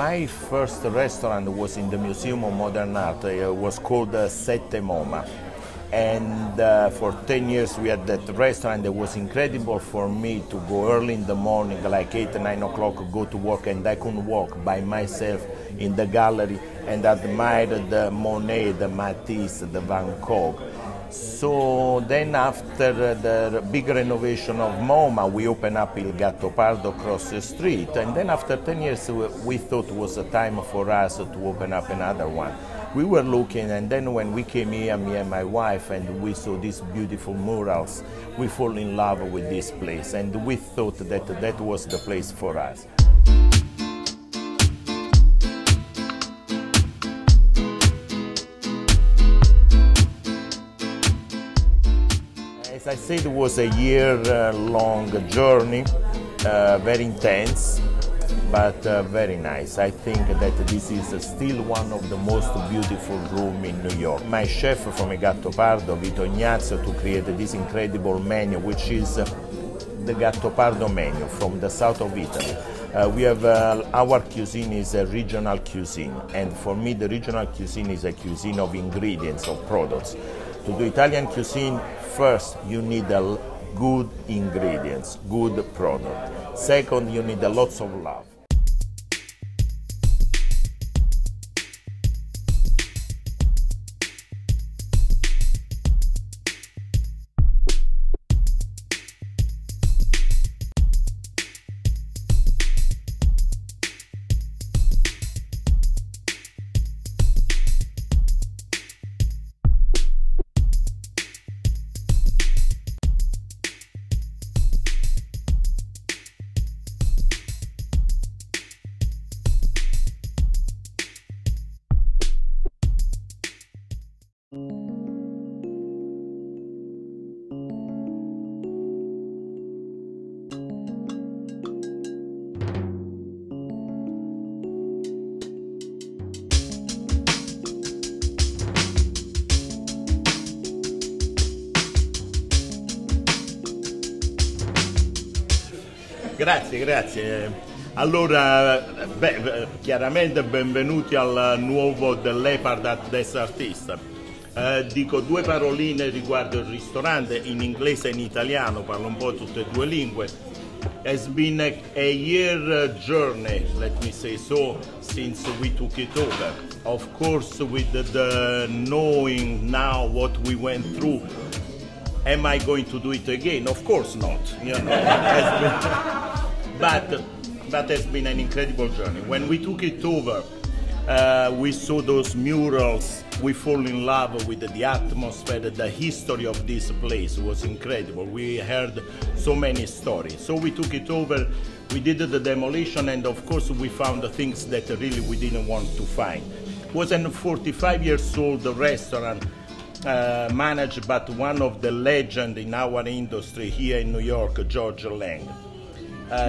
My first restaurant was in the Museum of Modern Art. It was called Sette MoMA. And for 10 years we had that restaurant. It was incredible for me to go early in the morning, like 8 or 9 o'clock, go to work, and I could walk by myself in the gallery and admire the Monet, the Matisse, the Van Gogh. So then after the big renovation of MoMA, we opened up Il Gattopardo across the street. And then after 10 years, we thought it was a time for us to open up another one. We were looking, and then when we came here, me and my wife, and we saw these beautiful murals, we fell in love with this place, and we thought that that was the place for us. As I said, it was a year-long journey, very intense, but very nice. I think that this is still one of the most beautiful rooms in New York. My chef from Il Gattopardo, Vito Ignazio, to create this incredible menu, which is the Gattopardo menu from the south of Italy. We have our cuisine is a regional cuisine, and for me the regional cuisine is a cuisine of ingredients, of products. To do Italian cuisine, first you need good ingredients, good product. Second, you need lots of love. Grazie, grazie. Allora, chiaramente benvenuti al nuovo del Leopard at Des Artistes. Dico due paroline riguardo il ristorante, in inglese e in italiano, parlo un po' tutte e due lingue. It's been a year journey, let me say so, since we took it over. Of course, with the knowing now what we went through, am I going to do it again? Of course not. You know, but has been an incredible journey. When we took it over, we saw those murals. We fall in love with the atmosphere. The history of this place was incredible. We heard so many stories. So we took it over. We did the demolition, and of course we found the things that really we didn't want to find. It was a 45-year-old restaurant. Managed by one of the legends in our industry here in New York, George Lang.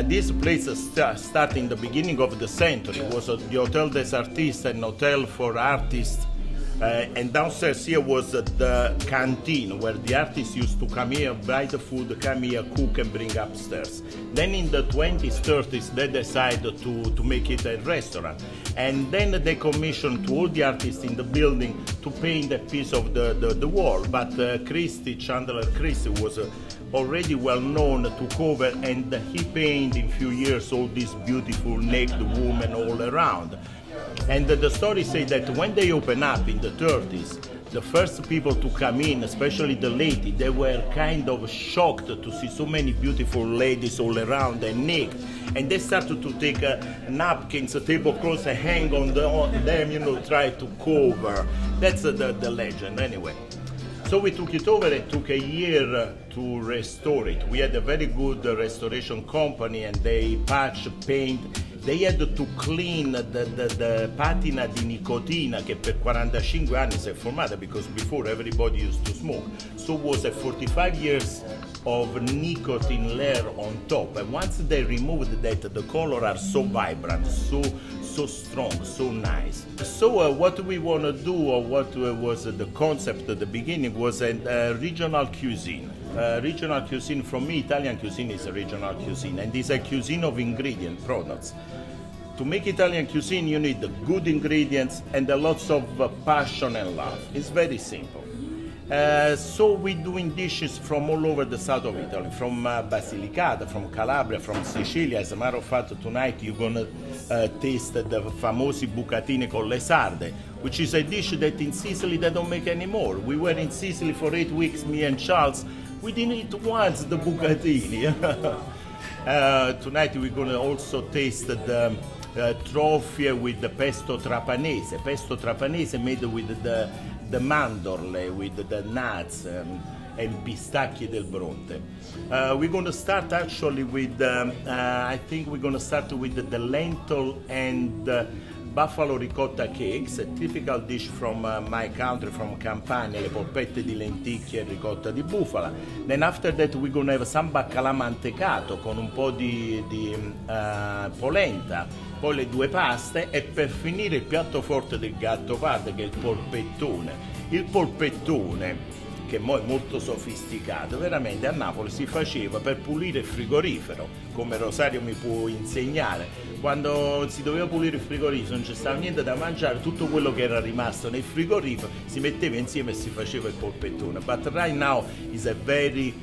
This place started in the beginning of the century. It was the Hotel des Artistes, an hotel for artists. And downstairs here was the canteen where the artists used to come here, buy the food, come here, cook and bring upstairs. Then in the 20s, 30s, they decided to make it a restaurant. And then they commissioned to all the artists in the building to paint a piece of the wall. But Chandler Christie was already well known to cover, and he painted in a few years all these beautiful naked women all around. And the story says that when they opened up in the 30s, the first people to come in, especially the ladies, they were kind of shocked to see so many beautiful ladies all around and naked. And they started to take napkins, tablecloths, and hang on them, you know, try to cover. That's the legend anyway. So we took it over. It took a year to restore it. We had a very good restoration company, and they patch, paint. They had to clean the patina di nicotina che per 45 anni si è formata, because before everybody used to smoke. So it was a 45 years of nicotine layer on top. And once they removed that, the colors are so vibrant, so strong, so nice. So what we want to do, or what was the concept at the beginning, was a regional cuisine. Regional cuisine, from me, Italian cuisine is a regional cuisine, and it's a cuisine of ingredient products. To make Italian cuisine, you need good ingredients and a lots of passion and love. It's very simple. So we're doing dishes from all over the south of Italy, from Basilicata, from Calabria, from Sicilia. As a matter of fact, tonight you're gonna taste the famosi bucatine con le sarde, which is a dish that in Sicily they don't make anymore. We were in Sicily for 8 weeks, me and Charles. We didn't eat once the bucatini. Tonight we're gonna also taste the trophy with the pesto trapanese. Pesto trapanese made with the mandorle, with the nuts and pistacchi del Bronte. We're going to start actually with, I think we're going to start with the lentil and buffalo ricotta cakes, a typical dish from my country, from Campania, le polpette di lenticchie e ricotta di bufala. Then after that we're going to have some baccalà mantecato con un po' di polenta, poi le due paste e per finire il piatto forte del Gattopardo, che è il polpettone. Il polpettone, che è molto sofisticato, veramente a Napoli si faceva per pulire il frigorifero, come Rosario mi può insegnare. Quando si doveva pulire il frigorifero non c'è stava niente da mangiare, tutto quello che era rimasto nel frigorifero si metteva insieme e si faceva il polpettone. But right now is a very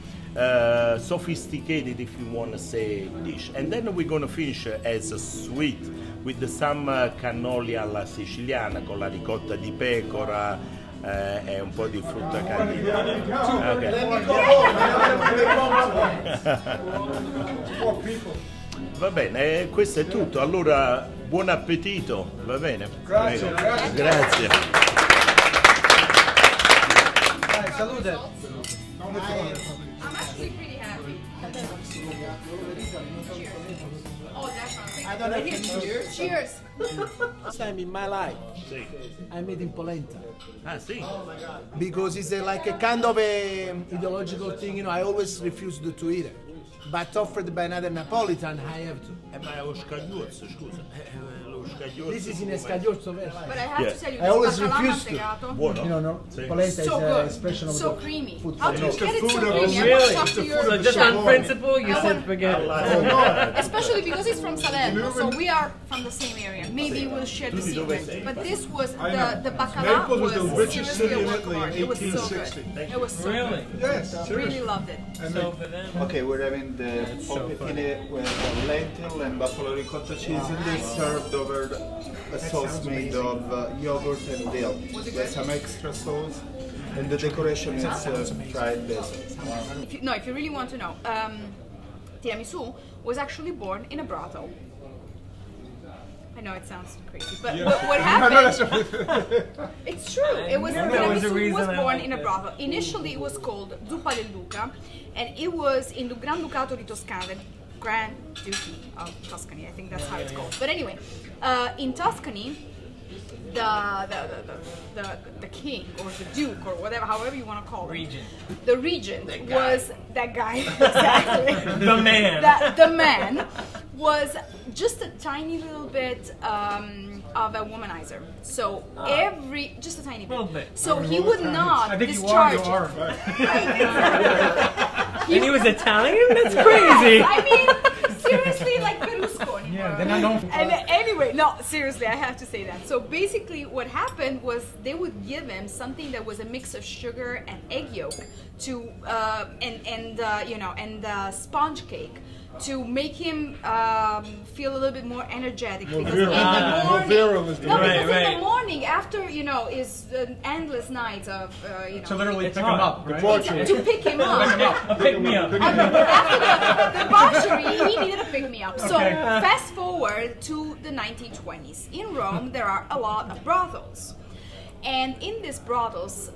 sophisticated, if you want to say, dish. And then we're going to finish as a sweet with some cannoli alla siciliana con la ricotta di pecora e un po' di frutta candida. Okay. Va bene, questo è tutto. Allora, buon appetito, va bene? Grazie. Prego. Grazie. Dai, salute. I'm actually pretty happy. Oh, definitely. I don't know. Cheers. Cheers. First time in my life, Sì. I made in polenta. Ah, sì? Because it's like a kind of a ideological thing, you know, I always refused to eat it. But offered by another Napolitan, I have to. Ma è lo scagliozzo, scusa. Lo scagliozzo. This is in escagliozzo verso. But I have Yeah. to tell you, I always this baccalà refused to. mantecato, Buono. You know, no? Sì. Polenta so is good, expression of so the creamy. food. How did you flavor. get it so food of- creamy? I Really? want to talk It's to the your So just chef. on principle, you said forget it. Especially because it's from Salerno, so we are from the same area. Maybe we'll share the secret. But this was the baccalà Naples was was the richest seriously city a in work of Italy in art. It was so good. 1860. It was so Really? good. Yes, Really loved it. So for them, Okay, we're having the polpettine with lentil and buffalo ricotta cheese, and they served over a sauce made of yogurt and dill with some extra sauce, and the decoration is fried basil. If you really want to know, tiramisu was actually born in a brothel. I know it sounds crazy, but what happened? It's true. It was there was a tiramisu reason was I born liked in a it. brothel. Initially, it was called Zuppa del Duca, and it was in the Gran Ducato di Toscana, the Grand Duchy of Tuscany. I think that's how it's called. But anyway, in Tuscany, the king or the duke or whatever, however you want to call it, the regent was that guy. Exactly. the man. The man was just a tiny little bit of a womanizer. So just a tiny bit. Little bit. So he would not I think discharge. you are. And he was Italian? That's crazy. I mean, seriously, like Berlusconi. Yeah, they're not known for And anyway, no, seriously, I have to say that. So basically, what happened was they would give him something that was a mix of sugar and egg yolk to and sponge cake to make him feel a little bit more energetic. Because in the morning, because in the morning after is an endless night of To literally It's pick them hard. up, right? to pick him up. Pick me up. After the debauchery, he needed a pick-me-up. So Okay. fast forward to the 1920s. In Rome, there are a lot of brothels. And in these brothels,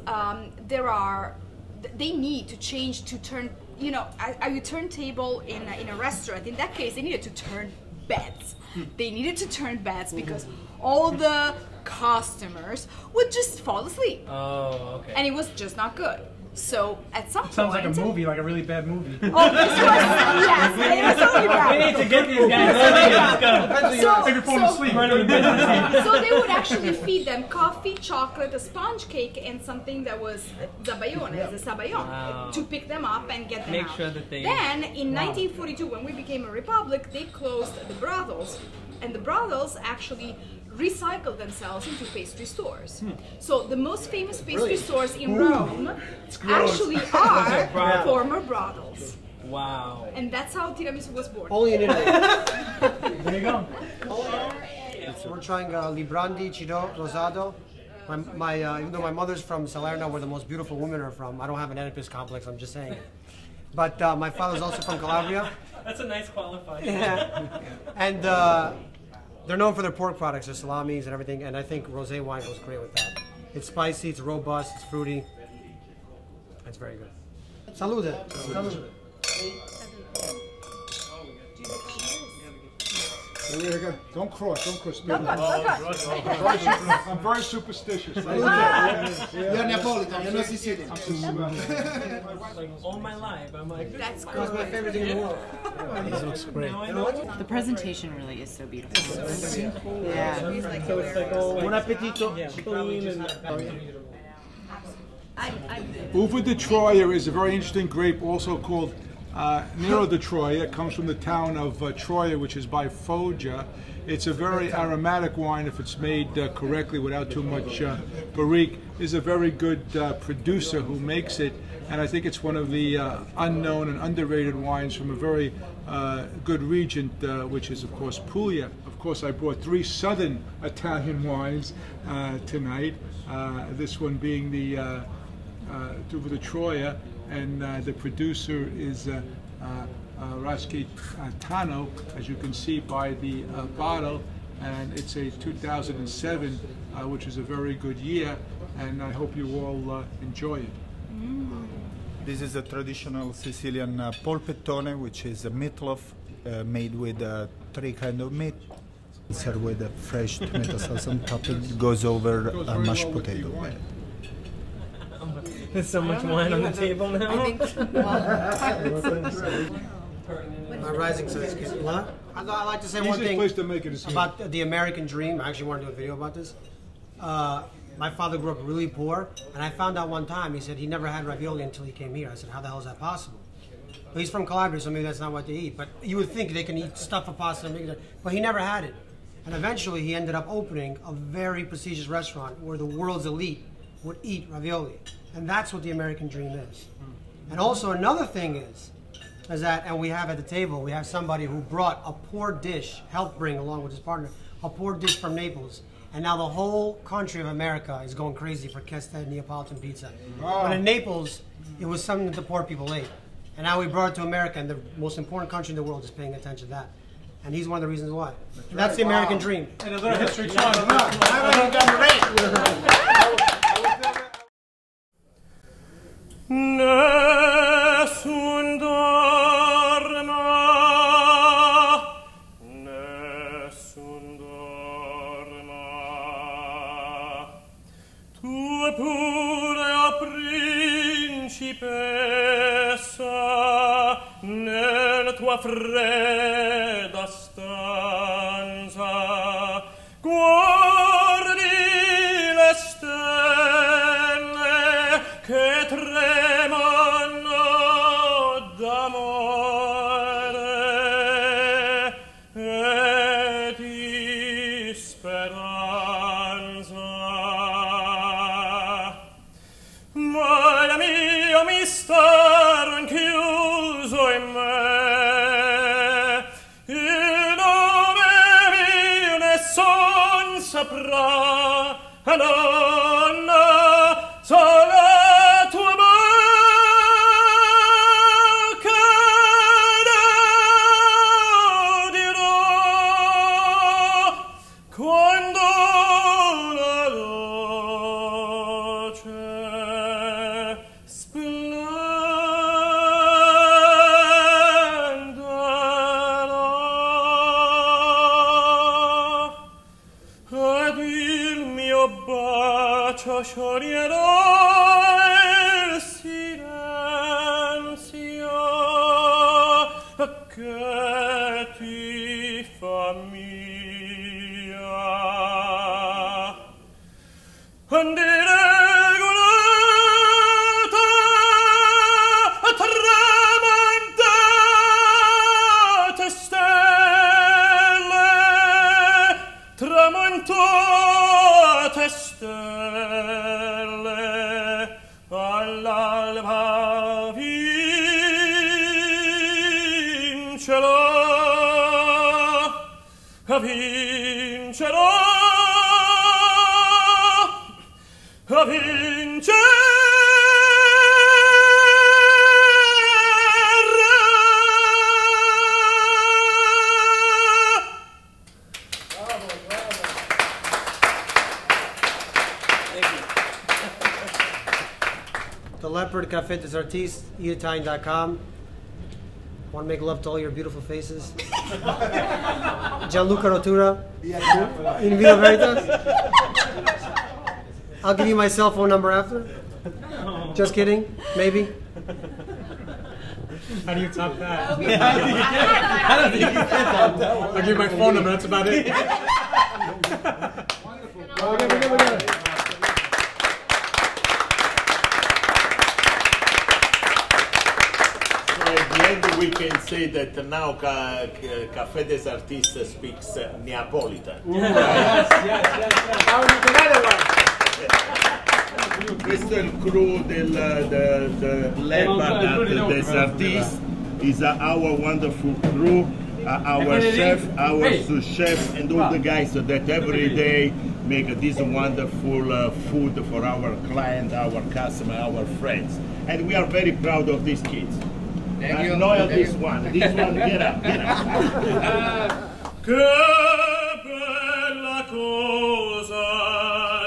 they need to change to turn, a turntable in a restaurant. In that case, they needed to turn beds. They needed to turn beds because all the customers would just fall asleep. Oh, okay. And it was just not good. So at some Sounds point... like a movie, like a really bad movie. Oh, this was, yes, it was totally We bad. need to get these guys out. Let's go. Take your phone to sleep right on the bed. So they would actually feed them coffee, chocolate, a sponge cake, and something that was zabayone, the sabayon, Wow. to pick them up and get them Make out. sure that they- Then, in 1942, when we became a republic, they closed the brothels. and the brothels actually recycle themselves into pastry stores. So the most famous pastry stores in Rome actually are former brothels. Wow. And that's how tiramisu was born. Only in Italy. There you go. We're trying Librandi, Ciro, Rosado. Even though my mother's from Salerno, where the most beautiful women are from, I don't have an Oedipus complex, I'm just saying. But my father's also from Calabria. That's a nice qualifier. Yeah. And they're known for their pork products, their salamis and everything, and I think rosé wine goes great with that. It's spicy, it's robust, it's fruity. It's very good. Salute. Salute. Don't cross. Look on. I'm very superstitious. You're Neapolitan, you're not Sicilian. Like all my life, I'm like, That's That's my good. favorite thing in the world. this looks great. The presentation really is so beautiful. Yeah. So it's like all Buon appetito. yeah, clean and Uva de Troia is a very interesting grape, also called Nero de Troia. It comes from the town of Troia, which is by Foggia. It's a very aromatic wine if it's made correctly without too much barrique. Is a very good producer who makes it, and I think it's one of the unknown and underrated wines from a very good region, which is of course Puglia. Of course, I brought 3 southern Italian wines tonight. This one being the Uva de Troia, and the producer is Raschi Tano, as you can see by the bottle, and it's a 2007, which is a very good year, and I hope you all enjoy it. This is a traditional Sicilian polpettone, which is a meatloaf made with 3 kinds of meat, served with a fresh tomato sauce on top. It goes over a mashed potato. there's so much wine on the table now. My rising sun's kid. What? I'd like to say one Easiest thing place to make it is here. about the American dream. I actually wanted to do a video about this. My father grew up really poor, and I found out one time, he said he never had ravioli until he came here. I said, how the hell is that possible? Well, he's from Calabria, so maybe that's not what they eat. But you would think they can eat stuff of pasta, and make it, but he never had it. And eventually he ended up opening a very prestigious restaurant where the world's elite would eat ravioli. And that's what the American dream is. And also another thing is that, and we have at the table, we have somebody who brought a poor dish, helped bring along with his partner, a poor dish from Naples. And now the whole country of America is going crazy for Chester Neapolitan pizza. But in Naples, it was something that the poor people ate. And now we brought it to America, and the most important country in the world is paying attention to that. And he's one of the reasons why. And that's the American dream. And a little history taught. Nessun dorma, nessun dorma. Tu pure, o principessa, nella tua fredda stanza, guardi le stelle che tremano d'amore e di speranza. Ma il mio mistero inchiuso in me, il nome mio ne son saprà, nonna, sola tua bocca dirò quando la luce splenderà ed il mio bacio scioglierà il silenzio che ti fa mia. Diregolata, tramontate stelle, te stelle all'alba vincerò, vincerò, vincerò. The Leopard Café des Artistes, eatitalian.com. Want to make love to all your beautiful faces? Gianluca Rotura, in Vino Veritas. I'll give you my cell phone number after. Just kidding, maybe. How do you top that? I don't think you can top that one. I'll give you my phone number, that's about it. We can say that now Café des Artistes speaks Neapolitan. Yes. Questo è il crew del Leopard des Artistes. Is our wonderful crew, our chef, our sous chef, and all the guys that every day make this wonderful food for our client, our customer, our friends. And we are very proud of these kids. Loyal this one, get up, get up. Che bella cosa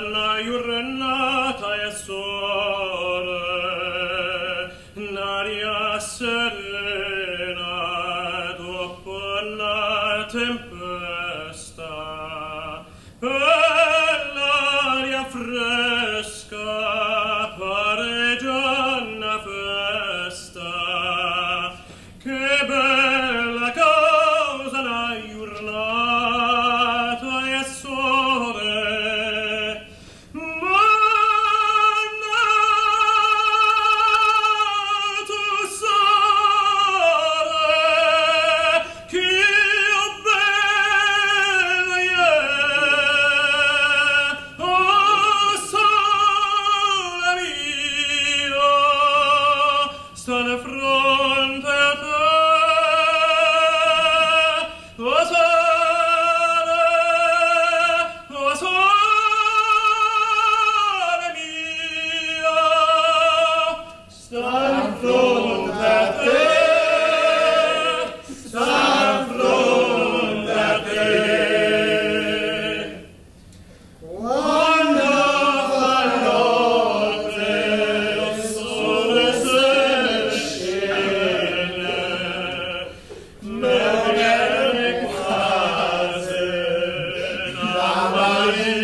la giornata è sole, n'aria serena dopo la tempesta, l'aria fresca pareggia una festa. Che bella cosa la giornata è sole, ma nato sole, che bella è, oh sole mio, sta di fronte a te. Amare